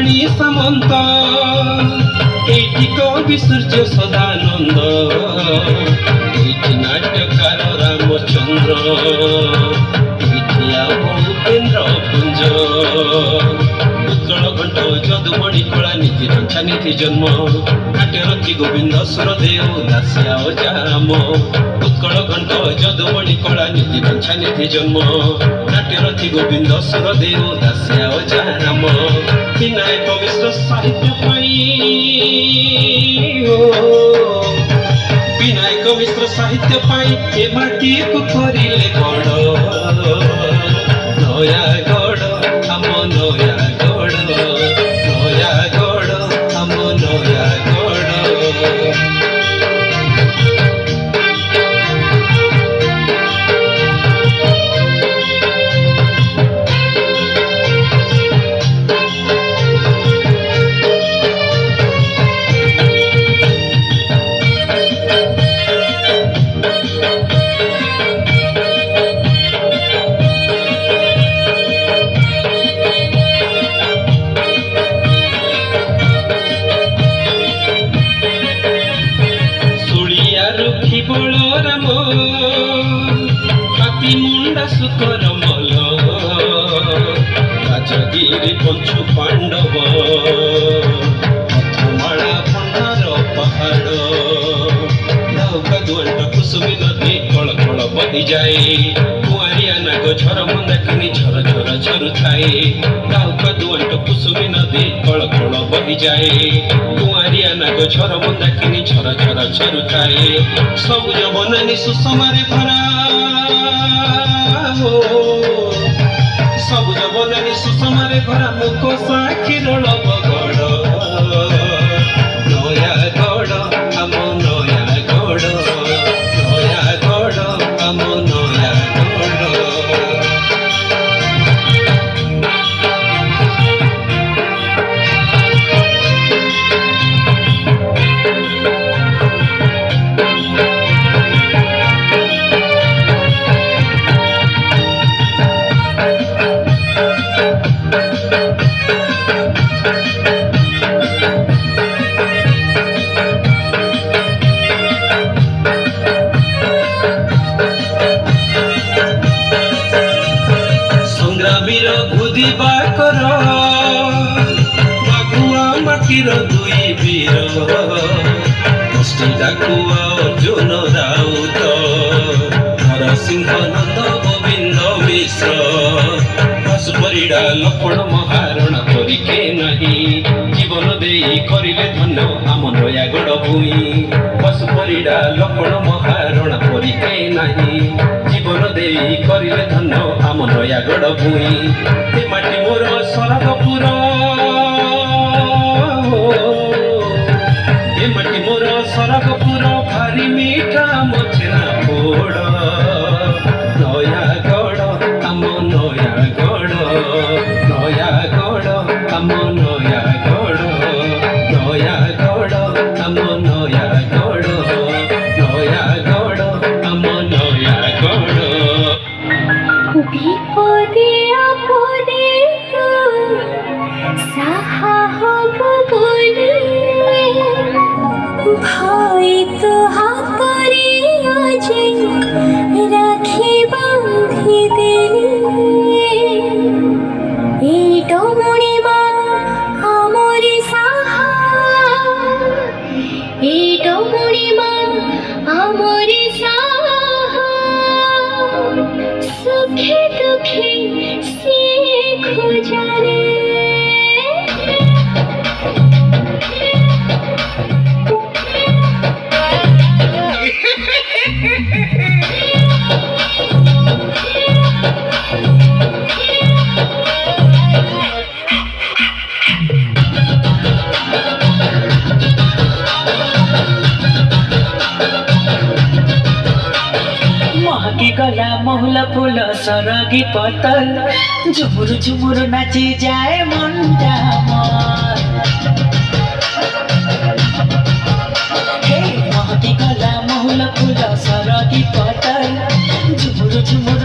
वाणी सामंत eighty कवि सूर्य Sadanand eighty नाट्यकार Ramchandra eighty Bhupendra कुंज उत्कल घंट जदुमणि कलानिधि रंछानिधि जन्म नाट्यरथी गोविंद सुरदेव दासिया जाम उत्कल घंट जदुमणि कलानिधि रंछानिधि जन्म नाट्यरथी गोविंद सुरदेव दासिया जाम विनायक मिश्र साहित्य विनायक मिश्र साहित्य ए माटी को करिले गड़ नयागढ़ आम नयागढ़ नयागढ़ आम नयागढ़ बलराम हाथी मुंडा सुकर मल राजगिरी पंचु पांडव पथमाला भंडार पहाड़ नौका दुआंट कुसुमी नदी कल कल बही जाए कुआरिया नाग झर मंदाकिनी झर झर झरु थाए नौका दुआंट कुसुमी नदी कल कल बही जाए कुआरिया नाग झर मंदाकिनी झर झर झरु थाए सबुज बनानी सुषमारे भरा सबुज बनानी सुषमारे भरा मुख साक्षीर बगड़ नयागढ़ आम नयागढ़ नयागढ़ आम नयागढ़ बाकर बागुआ माटीर दुई वीर कष्टी डाकुआ अर्जुन राउत नरसिंह नंद गोविंद मिश्र हसुपरिडा लक्ष्मण महारणा तरीके नहीं जीवन दे करिले धन्य आम नयागढ़ भूमि हसुपरिडा लक्ष्मण महारणा तरीके नहीं जीवन दे करिले धन्य आम नयागढ़ भूमि माटी मोर सरगपुर ए माटी मोर सरगपुर भारी मीठा मछना पोड़ नयागढ़ आम नयागढ़ नयागढ़ आम नयागढ़ नयागढ़ आम नयागढ़ नयागढ़ आम नयागढ़ विपदे आपदे साहा हब बोले भय तो हातरे अजे राखी बांधि देले ए डमणी मा हमरे साहा ए डमणी मा हमरे साहा सुखे दुखे से खुजारे गला महुला फूल सरगी पतल झुमुर झुमुर नाची जाए मंडा महकी गला महुला फूल सरगी पतल झुमुर झुमुर